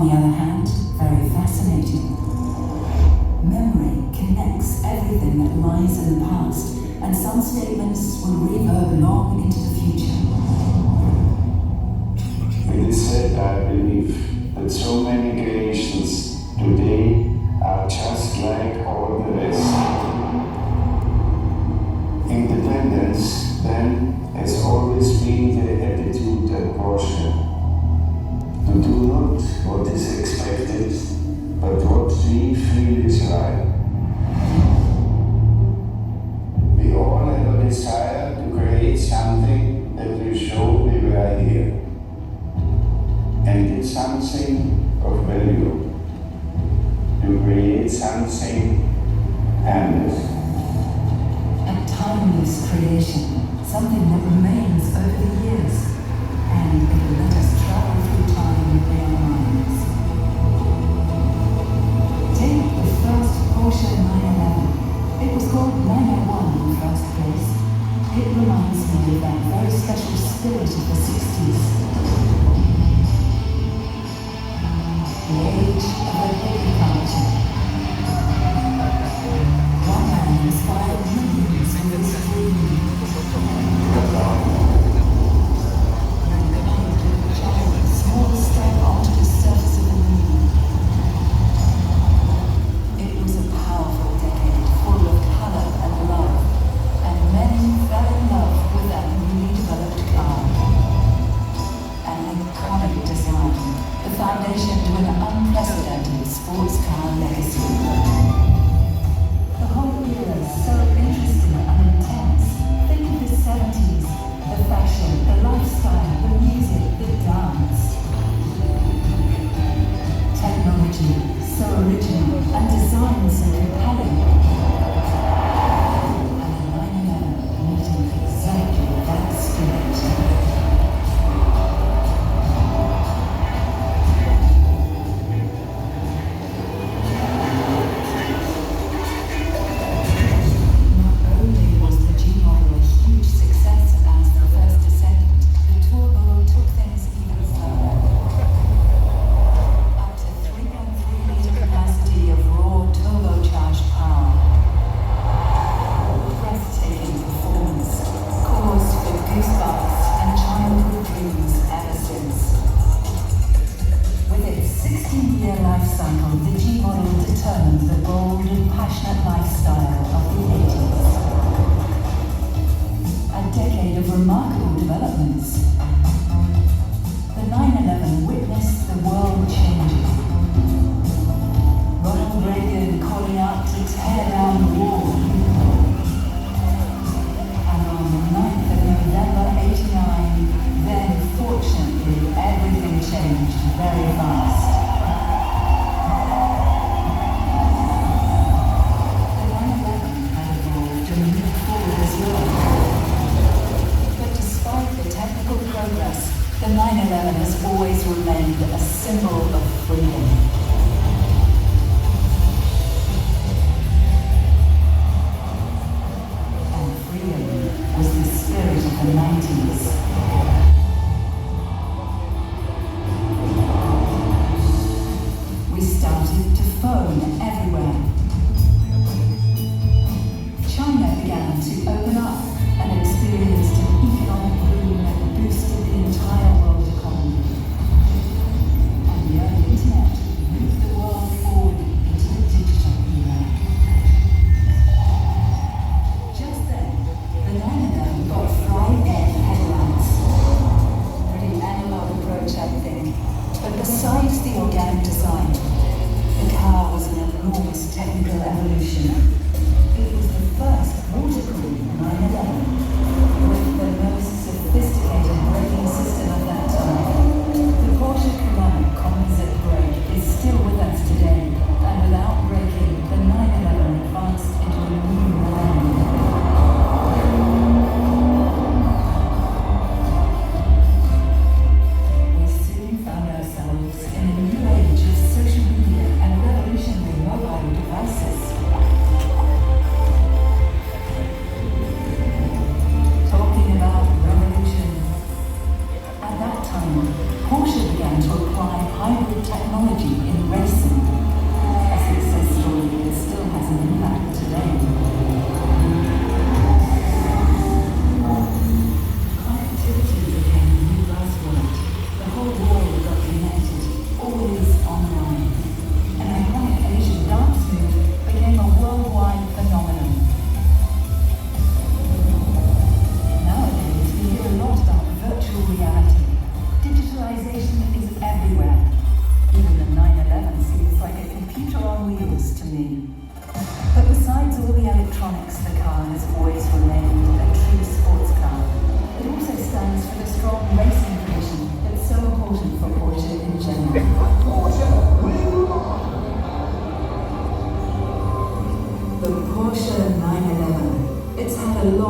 on the other hand, very fascinating. Memory connects everything that lies in the past, and some statements will reverb long into the future. It is said, I believe, that so many creations today are just like all the rest. Independence, then, has always been the attitude at Porsche. To do not what is expected, but what we feel is right. We all have a desire to create something that will show we were here. And it's something of value. To create something timeless. A timeless creation, something that remains over the years, and it will let us travel through time in our minds. Take the first Porsche 911. It was called 901 in the first place. It reminds me of that very special spirit of the 60s. The age of a hippie culture. One man inspired millions with his dream. A small step onto the surface of the moon. It was a powerful decade, full of color and love, and many fell in love with that newly developed car. An iconic design, the foundation to an unprecedented sports car legend.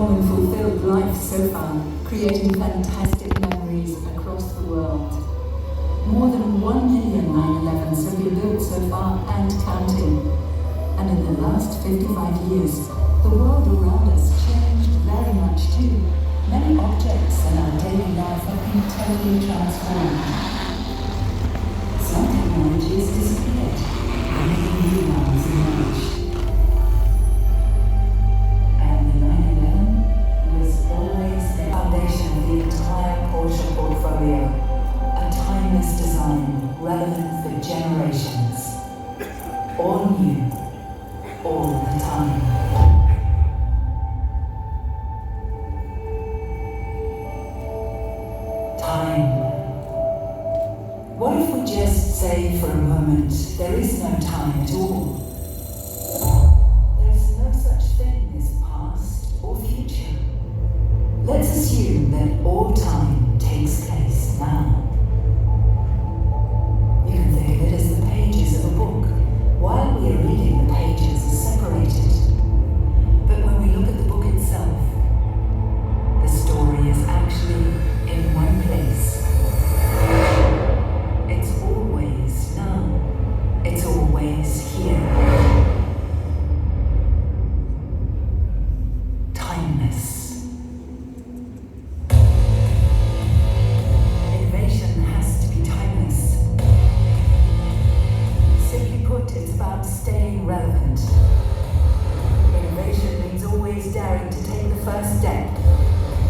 long and fulfilled life so far, creating fantastic memories across the world. More than 1 million 911s have been built so far and counting. And in the last 55 years, the world around us changed very much too. Many objects in our daily life have been totally transformed. Some technologies disappeared, and new ones emerged. And the 911 was always the foundation of the entire Porsche portfolio. A timeless design, relevant for generations. All new, all the time. Time. What if we just say for a moment, there is no time at all? There's no such thing as past or future. Let's assume that all time takes place now. You can think of it as the pages of a book. While we are reading, the pages are separated. But when we look at the book itself, the story is actually in one place. It's always now. It's always here. Timeless. Innovation has to be timeless. Simply put, it's about staying relevant. Innovation means always daring to take the first step.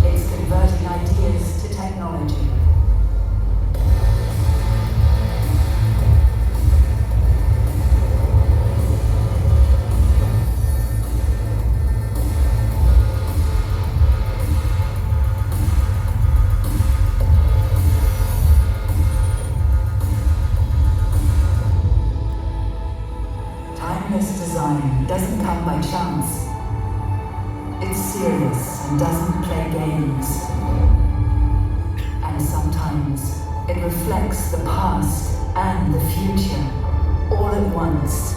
It's converting ideas to technology. Timeless design doesn't come by chance. It's serious and doesn't play games. And sometimes it reflects the past and the future all at once.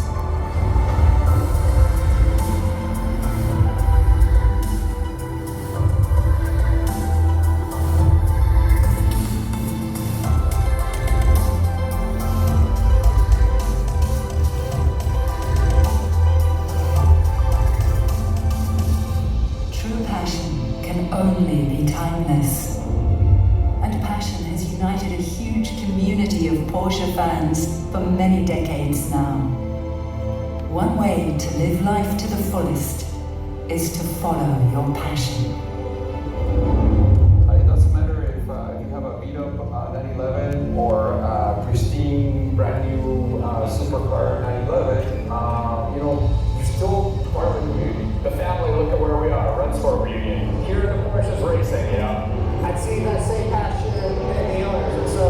Only be timeless. And passion has united a huge community of Porsche fans for many decades now. One way to live life to the fullest is to follow your passion. It doesn't matter if you have a beat-up 911 or a pristine, brand new supercar 911. You're still part of the community. The family, look at where we are, Red Sport reunion. Here the Porsche's racing, I'd see that same passion in the owners, and so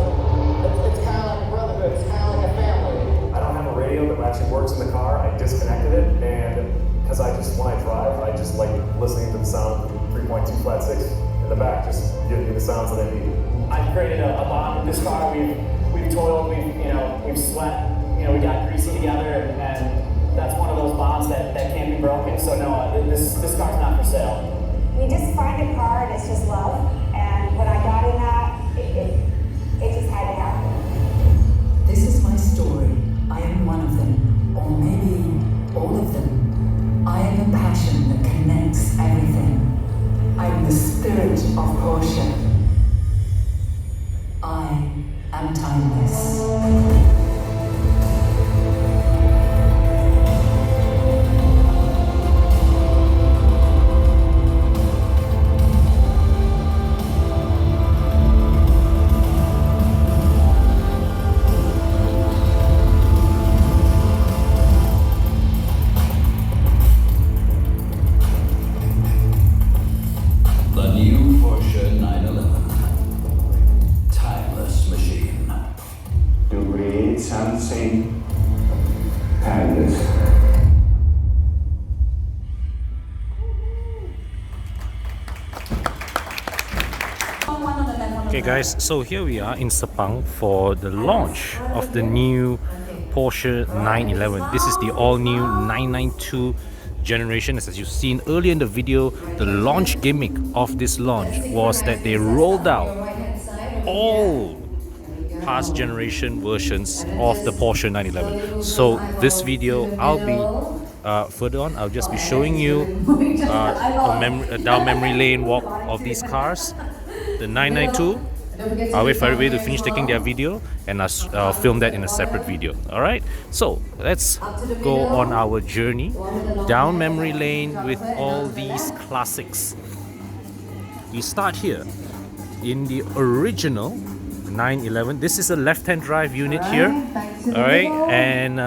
it's kind of like a brotherhood, it's kind of like a family. I don't have a radio that actually works in the car. I disconnected it, and because when I drive, I just like listening to the sound of the 3.2 flat six in the back, just giving me the sounds that I need. I've created a bond with this car. We've toiled, we've sweat, we got greasy together, and that's one of those bonds that can't be broken. So no, this car's not for sale. You just find a car and it's just love. And when I got in that, it just had to happen. This is my story. I am one of them, or maybe all of them. I am a passion that connects everything. I am the spirit of Porsche. I am timeless. The new Porsche 911. Timeless machine. To create something timeless. Okay guys, so here we are in Sepang for the launch of the new Porsche 911. This is the all-new 992 generation. As you've seen earlier in the video, the launch gimmick of this launch was that they rolled out all past generation versions of the Porsche 911. So this video, I'll be further on, I'll just be showing you a down memory lane walk of these cars. The 992, I'll wait for everybody to finish taking their video and I'll film that in a separate video. Alright, so let's go on our journey down memory lane with all these classics. We start here in the original 911. This is a left-hand drive unit here. Alright, and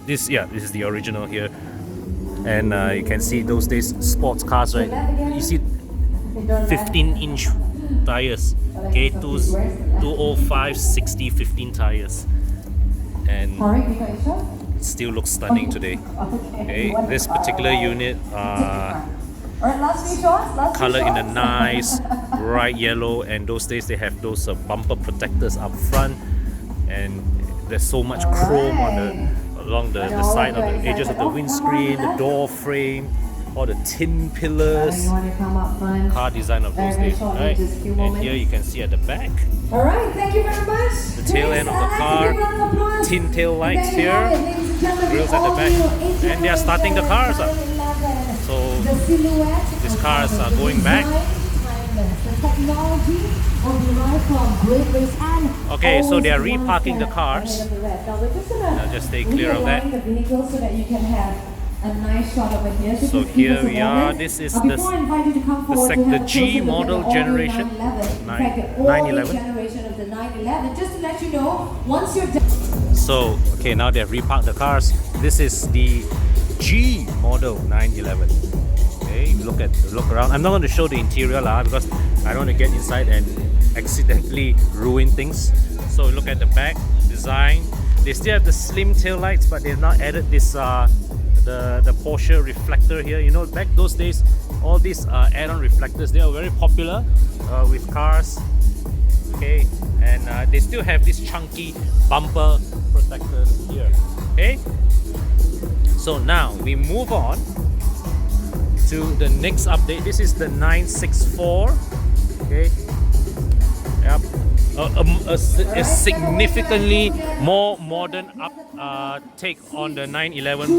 this is the original here. And you can see those days sports cars, right? You see 15-inch tires, okay, 205 60 15 tires, and it still looks stunning today. Okay, this particular unit color in a nice bright yellow, and those days they have those bumper protectors up front, and there's so much chrome on along the side of the edges of the windscreen, the door frame, all the tin pillars, car design of those days, right? And here you can see at the back, Alright, thank you very much. the tail end of the car, tin tail lights here, grills at the back, and they are starting the cars up. So these cars are going back. Okay, so they are reparking the cars. Now just stay clear of that. A nice shot over here. So here we are. This is the G model generation, 911. Generation of the 911. Just to let you know, once you're done. So okay, now they have reparked the cars. This is the G model 911. Okay, look around. I'm not going to show the interior because I don't want to get inside and accidentally ruin things. So look at the back design. They still have the slim tail lights, but they've now added this the Porsche reflector here. You know, back those days, all these add-on reflectors, they are very popular with cars. Okay, and they still have these chunky bumper protectors here. Okay, so now we move on to the next update. This is the 964. Okay, yep. A significantly more modern take on the 911.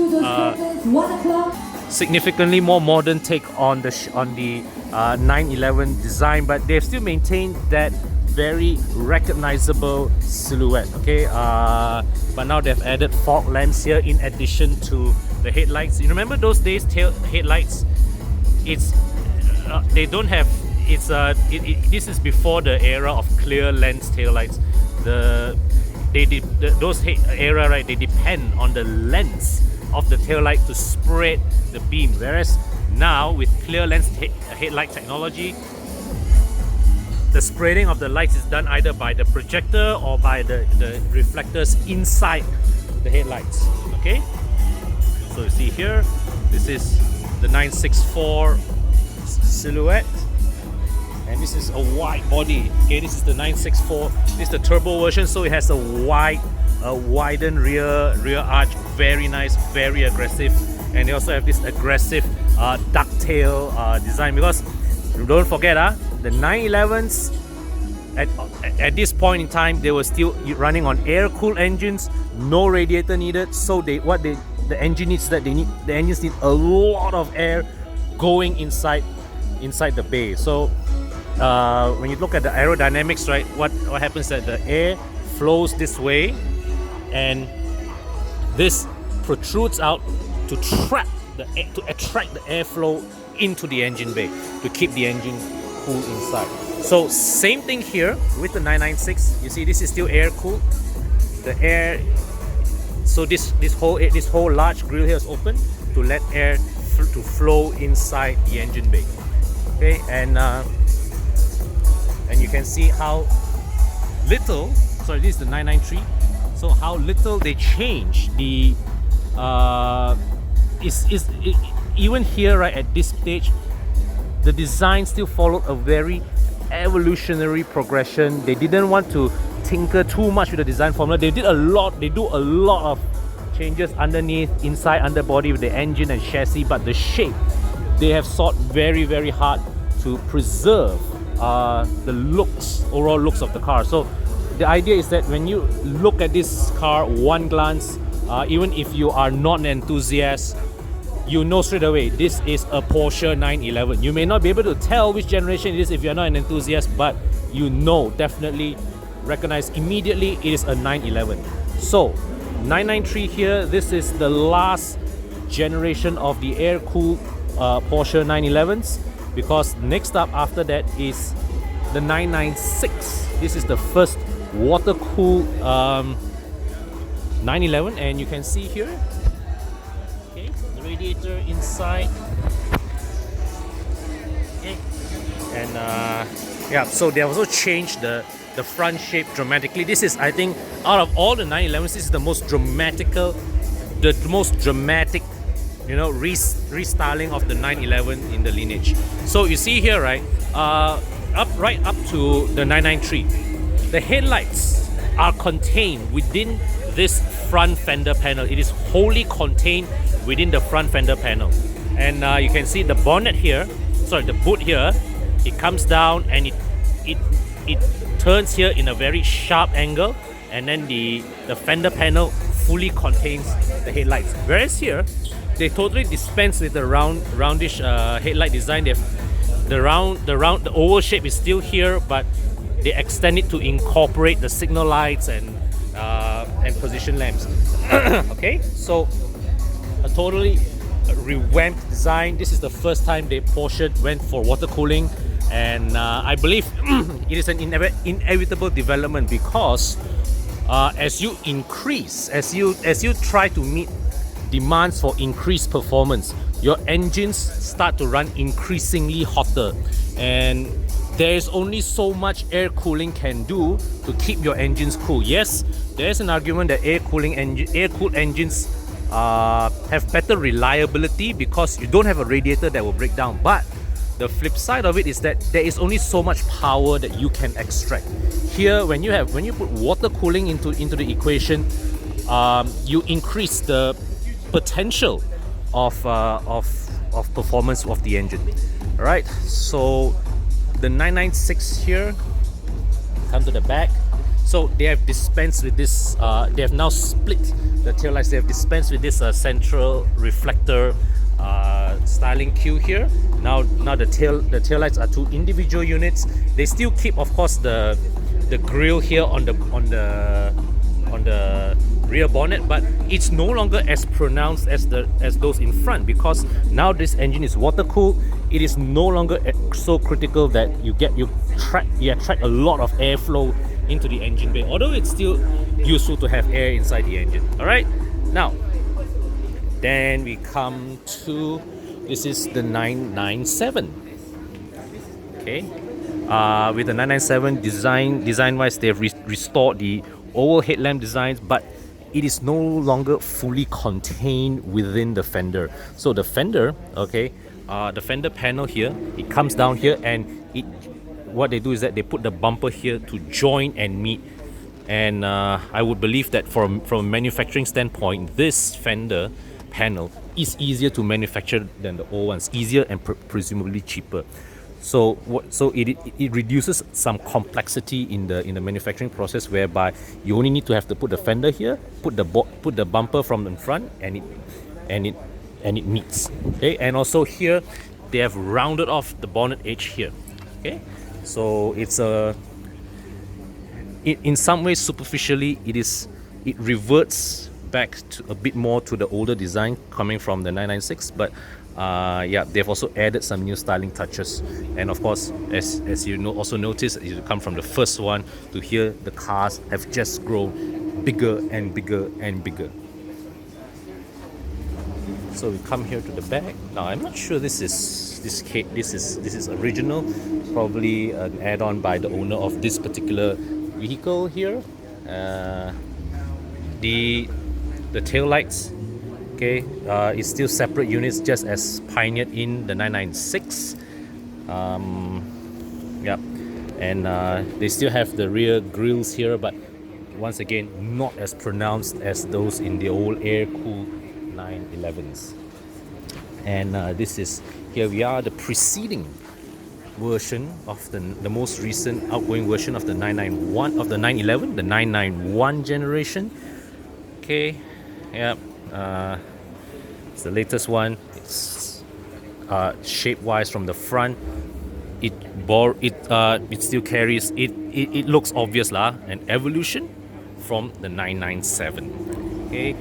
Significantly more modern take on the 911 design, but they've still maintained that very recognizable silhouette. Okay, but now they've added fog lamps here in addition to the headlights. You remember those days, headlights? It's they don't have. This is before the era of clear lens taillights. Those era, right? They depend on the lens of the taillight to spread the beam. Whereas now with clear lens headlight technology, the spreading of the lights is done either by the projector or by the reflectors inside the headlights. Okay. So you see here, this is the 964 silhouette. And this is a wide body. Okay, this is the 964. This is the turbo version, so it has a widened rear arch. Very nice, very aggressive. And they also have this aggressive ducktail design, because don't forget, the 911s at this point in time, they were still running on air-cooled engines, no radiator needed. So the engines need a lot of air going inside the bay. So when you look at the aerodynamics, right, what happens is that the air flows this way, and this protrudes out to attract the airflow into the engine bay to keep the engine cool inside. So same thing here with the 996. You see, this is still air cooled. The air, so this whole large grill here is open to let air to flow inside the engine bay. Okay, and you can see how little, sorry, this is the 993, so how little they change the even here, right, at this stage, the design still followed a very evolutionary progression. They didn't want to tinker too much with the design formula. They do a lot of changes underneath, inside underbody with the engine and chassis, but the shape, they have sought very, very hard to preserve the looks, overall looks of the car. So the idea is that when you look at this car one glance, even if you are not an enthusiast, you know straight away this is a Porsche 911. You may not be able to tell which generation it is if you're not an enthusiast, but you know, definitely recognize immediately it is a 911. So 993 here, this is the last generation of the air-cooled Porsche 911s, because next up after that is the 996. This is the first water-cooled 911, and you can see here, okay, the radiator inside. Okay. And yeah, so they have also changed the front shape dramatically. This is, I think, out of all the 911s, this is the most dramatic, you know, restyling of the 911 in the lineage. So you see here, right, right up to the 993, the headlights are contained within this front fender panel. It is wholly contained within the front fender panel. And you can see the bonnet here, sorry, the boot here, it comes down and it turns here in a very sharp angle, and then the fender panel fully contains the headlights. Whereas here, they totally dispense with the roundish headlight design. The oval shape is still here, but they extend it to incorporate the signal lights and position lamps. Okay, so a totally revamped design. This is the first time Porsche went for water cooling, and I believe it is an inevitable development, because as you increase, as you try to meet demands for increased performance, your engines start to run increasingly hotter, and there is only so much air cooling can do to keep your engines cool. Yes, there is an argument that air-cooled engines have better reliability because you don't have a radiator that will break down. But the flip side of it is that there is only so much power that you can extract. Here, when you put water cooling into the equation, you increase the potential of performance of the engine. All right, so the 996 here, come to the back. So they have dispensed with this, they have now split the taillights. They have dispensed with this central reflector styling cue here. Now the taillights are two individual units. They still keep, of course, the grille here on the rear bonnet, but it's no longer as pronounced as those in front, because now this engine is water cooled. It is no longer so critical that you attract a lot of airflow into the engine bay, although it's still useful to have air inside the engine. All right, now then we come to, this is the 997. Okay, with the 997 design wise, they have restored the oval headlamp designs, but it is no longer fully contained within the fender. So the fender, okay, the fender panel here, it comes down here, and what they do is that they put the bumper here to join and meet. And I would believe that from a manufacturing standpoint, this fender panel is easier to manufacture than the old ones, easier and presumably cheaper. So it reduces some complexity in the manufacturing process, whereby you only need to have to put the fender here, put the bumper from the front, and it meets. Okay, and also here they have rounded off the bonnet edge here. Okay, so it's in some ways, superficially, it reverts back to a bit more to the older design coming from the 996, but yeah, they've also added some new styling touches. And of course, as you know, also notice, as you come from the first one to here, the cars have just grown bigger and bigger and bigger. So we come here to the back. Now I'm not sure this is original, probably an add-on by the owner of this particular vehicle here. The tail lights, okay, it's still separate units, just as pioneered in the 996. Yeah, and they still have the rear grills here, but once again, not as pronounced as those in the old air-cooled 911s. And this is, here we are, the preceding version of the most recent outgoing version of the 991 of the 911, the 991 generation. Okay, yep, it's the latest one. It's shape-wise from the front. It still carries it. It looks obvious lah, an evolution from the 997. Okay,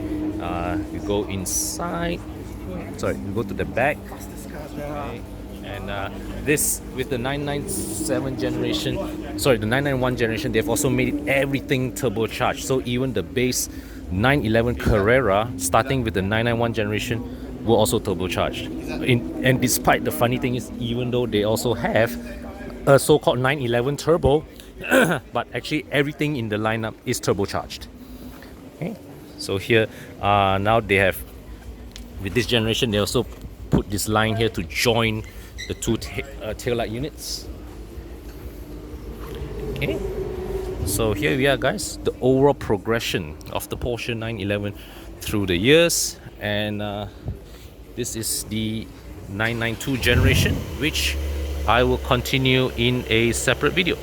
you go inside. Sorry, you go to the back. Okay. And this, with the 997 generation, sorry, the 991 generation, they've also made everything turbocharged. So even the base 911 Carrera, starting with the 991 generation, were also turbocharged. And despite the funny thing is, even though they also have a so-called 911 turbo, but actually everything in the lineup is turbocharged. Okay, so here now they have, with this generation, they also put this line here to join the two taillight units. Okay, so here we are, guys, the overall progression of the Porsche 911 through the years. And this is the 992 generation, which I will continue in a separate video.